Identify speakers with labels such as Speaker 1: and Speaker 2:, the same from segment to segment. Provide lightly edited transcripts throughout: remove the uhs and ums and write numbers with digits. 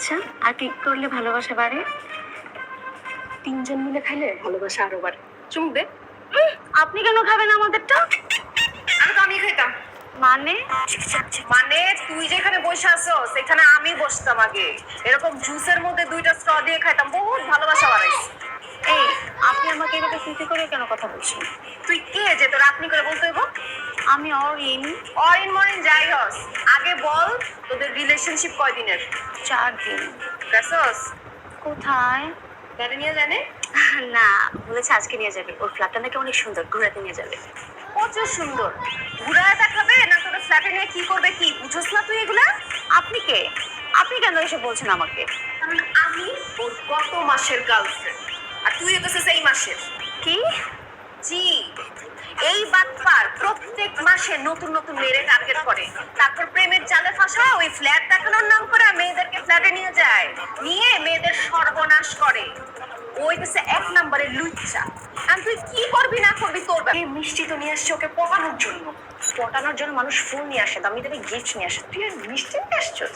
Speaker 1: আচ্ছা, আর কি করলে ভালোবাসা বাড়ে?
Speaker 2: তিনজন মিলে খাইলে ভালোবাসা আরো বাড়ে। চুমুক দে।
Speaker 1: আপনি কেন খাবেন আমাদেরটা?
Speaker 2: আমি খাইতাম।
Speaker 1: মানে
Speaker 2: মানে তুই যেখানে বসে আছো সেখানে আমি বসতাম আগে, এরকম জুসের মধ্যে দুইটা স্ট্র দিয়ে খাইতাম, বহুত ভালোবাসা বাড়াইছে।
Speaker 1: এই, আপনি আমাকে এভাবে তুই করে কেন কথা বলছেন?
Speaker 2: তুই কে যে তোর আপনি করে বলতে হইব?
Speaker 1: আমি অরিন।
Speaker 2: অরিন মরিন যাই হস, আগে বল তোদের রিলেশনশিপ কয়দিনের?
Speaker 1: 4 দিন।
Speaker 2: গেছস
Speaker 1: কোথায়?
Speaker 2: গাড়ি নিয়ে জানে?
Speaker 1: না, বলেছে আজকে নিয়ে যাবে। ওর ফ্ল্যাটটা নাকি অনেক সুন্দর, ঘুরাতে নিয়ে যাবে।
Speaker 2: প্রচুর সুন্দর। ঘুরায় দেখাবে না তোদের ফ্ল্যাটে নিয়ে কি করবে, কি বুঝছস না তুই এগুলা?
Speaker 1: আপনি কে? আপনি কেন এসে বলছেন আমাকে?
Speaker 2: কারণ আমি ওর গত মাসের গার্লফ্রেন্ড, আর তুই হতেছিস এই মাসের।
Speaker 1: কি?
Speaker 2: জি, এই বাটপার প্রত্যেক মাসে নতুন নতুন মেয়েরে টার্গেট করে, তারপর প্রেমের জালে ফাঁসায় ওই ফ্ল্যাট দেখানোর নাম করে মেয়েদেরকে ফ্ল্যাটে নিয়ে যায়, নিয়ে মেয়েদের সর্বনাশ করে। ওই দেশে 1 নম্বরের লুচ্চা। আর তুই কি করবি না করবি তোর ব্যাপার।
Speaker 1: এই মিষ্টি তো নিয়ে আসছে ওকে পটানোর জন্য। পটানোর জন্য মানুষ ফুল নিয়ে আসে, দামি দামি গিফট নিয়ে আসে। তুই আর মিষ্টি নিয়ে আসছিস?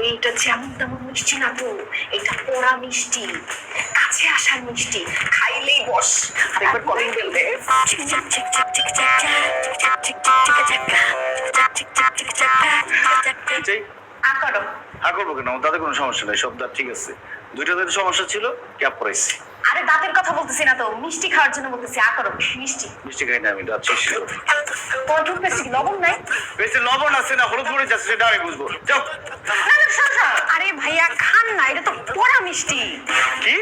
Speaker 2: এইটা যেমন তেমন মিষ্টি না তো, এটা পোড়া মিষ্টি, কাছে আসার মিষ্টি, খাইলেই বস। আরেকবার কলিং বেল দে। আ করো।
Speaker 3: হ্যাঁ করবো কেন, তাতে কোনো সমস্যা নেই, সব দাঁত ঠিক আছে। দুইটা দাঁতের সমস্যা ছিল, ক্যাপ পরাইছি।
Speaker 2: আরে দাঁতের কথা বলতেছি না তো, মিষ্টি খাওয়ার জন্য বলতেছি। আ করো, মিষ্টি।
Speaker 3: মিষ্টি খাই না আমি, দাঁত শেষ ছিল।
Speaker 2: তোমার টুথপেস্টে কি লবণ নাই?
Speaker 3: বেশি লবণ আছে না হলুদ মরিচ আছে সেটা আমি বুঝবো। যাও।
Speaker 2: না না, শোন শোন। আরে ভাইয়া খান না, এটা তো পোড়া মিষ্টি।
Speaker 3: কি?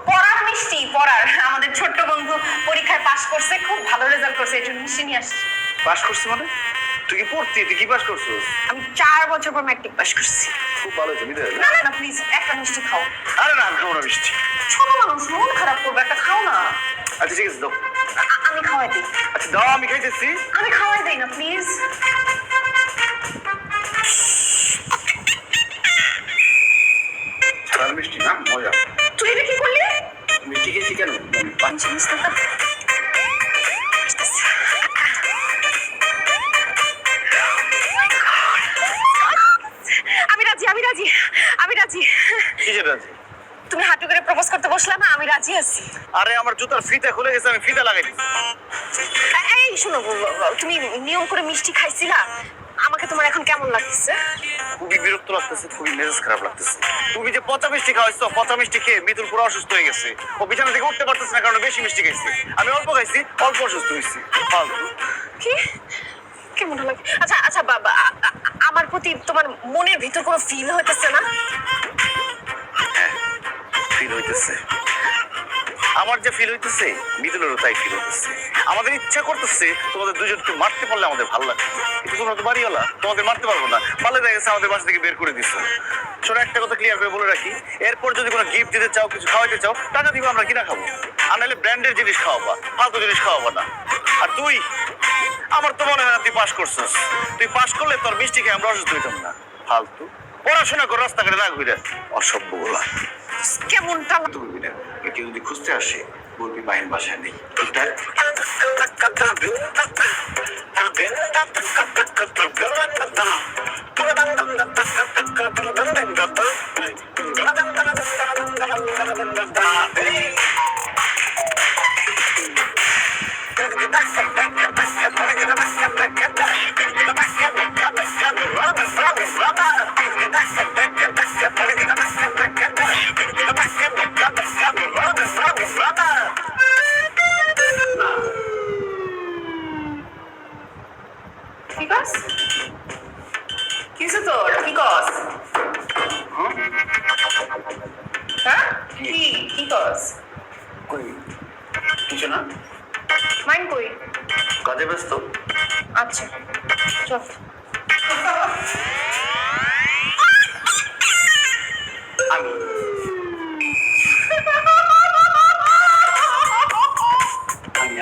Speaker 2: পড়ার মিষ্টি, পড়ার। আমাদের ছোট্ট বন্ধু পরীক্ষায় পাশ করছে, খুব ভালো রেজাল্ট করছে, এই জন্য মিষ্টি নিয়ে আসছি।
Speaker 3: পাস করছিস মানে? তুই কি পড়তি? তুই কি পাস করছিস?
Speaker 2: আমি 4 বছর পর ম্যাট্রিক পাশ করছি।
Speaker 3: খুব ভালো হয়েছে, নিতে হবে।
Speaker 2: না না না, প্লিজ একটা মিষ্টি খাও।
Speaker 3: আরে না, আমি খাবো না মিষ্টি।
Speaker 2: ছোট মানুষ, মন খারাপ করবে, একটা খাও না।
Speaker 3: আচ্ছা ঠিক আছে, দাও।
Speaker 2: আমি খাওয়াই দিই।
Speaker 3: আচ্ছা দাও, আমি খাইতেছি।
Speaker 2: আমি খাওয়াই দিই না, প্লিজ।
Speaker 3: আর মিষ্টি না, মজা।
Speaker 2: তুই এটা কি করলি?
Speaker 3: মিষ্টি খেয়েছি কেন?
Speaker 2: পাঞ্চি মিষ্টি তো। আমি রাজি, আমি রাজি, আমি রাজি।
Speaker 3: কিসের রাজি?
Speaker 2: তুমি হাঁটু করে প্রপোজ করতে বসলা না, আমি রাজি আছি।
Speaker 3: আরে আমার জুতার ফিতা খুলে গেছে, আমি ফিতা লাগাই দিচ্ছি।
Speaker 2: এই শোনো, তুমি নিয়ম করে মিষ্টি খাইছিলা, আমাকে তোমার এখন কেমন লাগতেছে?
Speaker 3: খুবই বিরক্ত লাগতেছে, খুবই মেজাজ খারাপ লাগতেছে। তুমি যে পচা মিষ্টি খাওয়াইছো, পচা মিষ্টি খেয়ে মিতুল পুরো অসুস্থ হয়ে গেছে। ও বিছানা থেকে উঠতে পারতেছে না কারণ ও বেশি মিষ্টি খাইছে। আমি অল্প খাইছি, অল্প অসুস্থ হয়েছি। ফালতু।
Speaker 2: কি? কেমন লাগে? আচ্ছা আচ্ছা বাবা, আমার প্রতি তোমার মনের ভিতর কোনো ফিল হইতেছে না?
Speaker 3: হ্যাঁ, ফিল হইতেছে। আমার যে ফিল হইতেছে, মিতুলেরও তাই ফিল হইতেছে। আমাদের ইচ্ছা করতেছে তোমাদের দুজনকে মারতে পারলে আমাদের ভালো লাগবে, কিন্তু তোমরা তো বাড়িওয়ালা, তোমাদের মারতে পারবো না। পারলে দেখা গেছে আমাদের বাসা থেকে বের করে দিচ্ছ। শোনো, একটা কথা ক্লিয়ার করে বলে রাখি, এরপর যদি কোনো গিফট দিতে চাও, কিছু খাওয়াইতে চাও, টাকা দিব, আমরা কিনা খাবো। আর নাহলে ব্র্যান্ডের জিনিস খাওয়াবা, ফালতু জিনিস খাওয়াবো না। আর তুই, আমার তো মনে হয় না তুই পাস করছিস। তুই পাস করলে তোর মিষ্টি খেয়ে আমরা অসুস্থ হইতাম না। ফালতু পড়াশোনা করে রাস্তাঘাটে না ঘুরে, অসভ্য বলা।
Speaker 2: কেমনটা
Speaker 3: বলবি না, কেউ যদি খুঁজতে আসে বলবি মায়ের বাসায় নেই।
Speaker 2: কি কস? কিছু তোর কি কস? হ্যাঁ, কি কি কস?
Speaker 3: কই কিছু না,
Speaker 2: মাইন্ড কই?
Speaker 3: কাজে ব্যস্ত।
Speaker 2: আচ্ছা চল।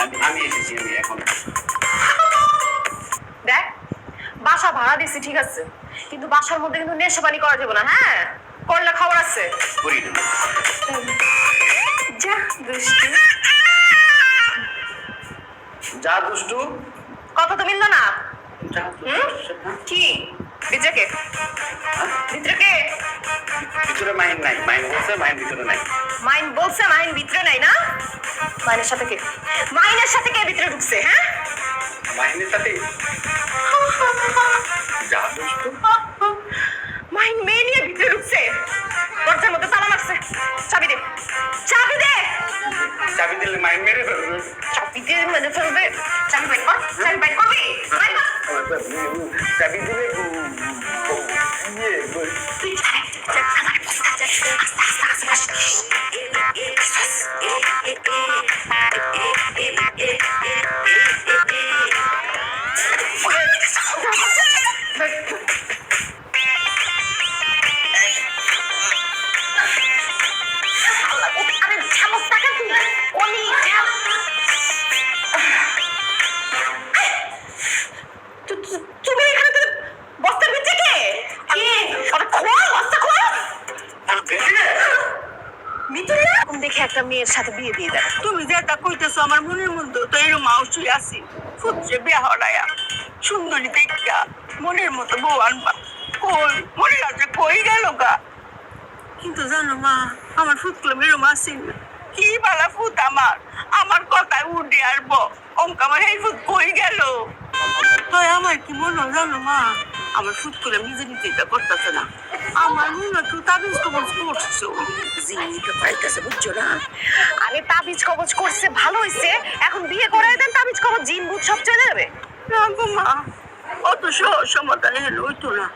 Speaker 3: আমি আমি এসেছি, আমি এখন।
Speaker 2: দেখ, বাসা ভাড়া দিছি ঠিক আছে, কিন্তু বাসার মধ্যে কিন্তু নেশা পানি করা যাবে না। হ্যাঁ, করলে খবর আছে।
Speaker 3: করি না।
Speaker 2: যা দুষ্টু।
Speaker 3: যা দুষ্টু।
Speaker 2: কথা তো মিললো না।
Speaker 3: যা
Speaker 2: হুম? কি
Speaker 1: ভিতরে কে? ভিতরে কে?
Speaker 3: ভিতরে মাইন নাই, মাইন বলছে মাইন ভিতরে নাই।
Speaker 1: মাইন বলছে মাইন ভিতরে নাই না? মাইনের সাথে কে? মাইনের সাথে কে ভিতরে ঢুকছে? হ্যাঁ,
Speaker 3: মাইনের সাথে যা দুষ্টু।
Speaker 1: মাইন মেয়ে নিয়ে ভিতরে ঢুকছে, দরজার মধ্যে তালা মারছে। চাবি দে, চাবি দে।
Speaker 3: চাবি দিলে মাইন মেরে ফেলবে।
Speaker 1: চাবি দিয়ে মেরে ফেলবে। চাবি বাইর কর, চাবি বাইর করবি? বাইর কর।
Speaker 3: চাবি দিলে
Speaker 1: তুই চাবি দে, আমার বস্তা দে। আস্তে আস্তে আস্তে আরে ঝামস টাকা তুই অলি তুমি এখানে তো বস্তার ভিতরে কে? কে? আরে খোল, বস্তা খোল। মিতুলা দেখে একটা মেয়ের সাথে বিয়ে দিয়ে দেয়।
Speaker 4: তুমি যেটা কইতেছো আমার মনের মধ্যে তো এরকম মাউসি আছি ফুটছে বিয়া হরায়া সুন্দরী দেখা মনের মতো বউ আনবা কই মনে আছে কই গেল গা কিন্তু জানো মা আমার ফুটগুলো এরকম আসি না কি বালা ফুট আমার আমার কথায় উঠে আসবো অঙ্ক আমার এই ফুট কই গেল তাই আমার কি মনে হয় জানো মা আমার ফুটগুলো নিজে নিজে এটা করতেছে না আমার মনে হয় কেউ তাবিজ কবজ করছো জিনিসটা পাইতেছে বুঝছো না
Speaker 1: আরে তাবিজ কবজ করছে ভালো হইছে, এখন বিয়ে করাই দেন, তাবিজ কবজ জিন ভূত সব চলে যাবে।
Speaker 4: না গো মা অত সহজ সমাধান হলো ওই তো না